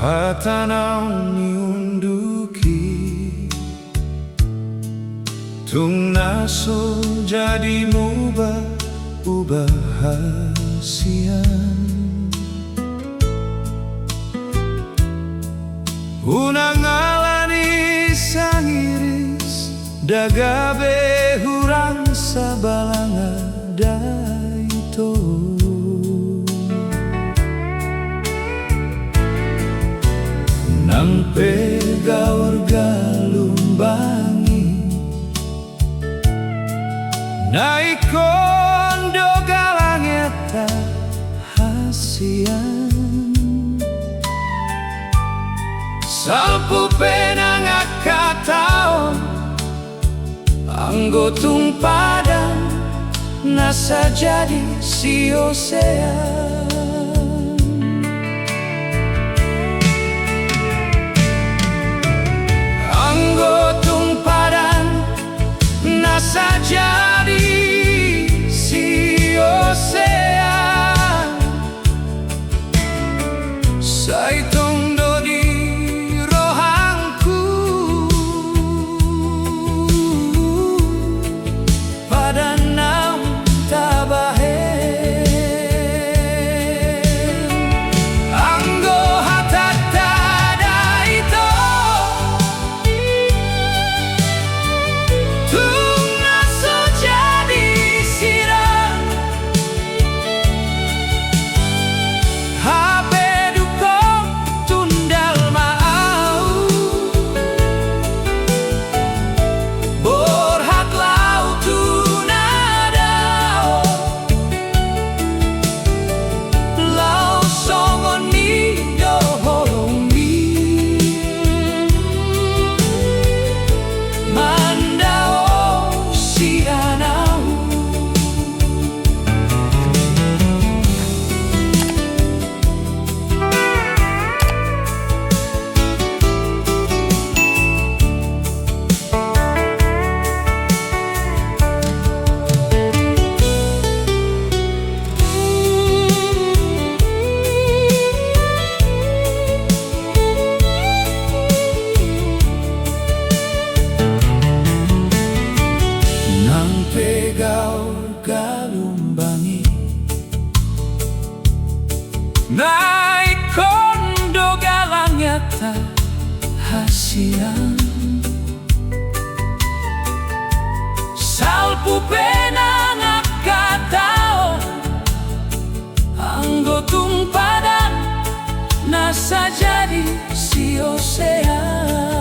Hatanaw niunduki tung naso jadi ubah hasian unang alani sangiris dagabe hurang sabalanga daito nang pegaur galumbangi naikondo galangeta hasian salpu penang akataon anggotung padang nasa jadi siosean anggotung padang nasa jadi siosean saitong dodi rohangku pada nam tabahe anggo hatatada ito tung naso jadi sirang habe dukong tundal maau borhat lau tunadao lau songon mi doholong mi mandao sianau nang pegaur galumbangi naikondo galangeta hasian salpu penang akatao anggotung padang nasa jadi siosean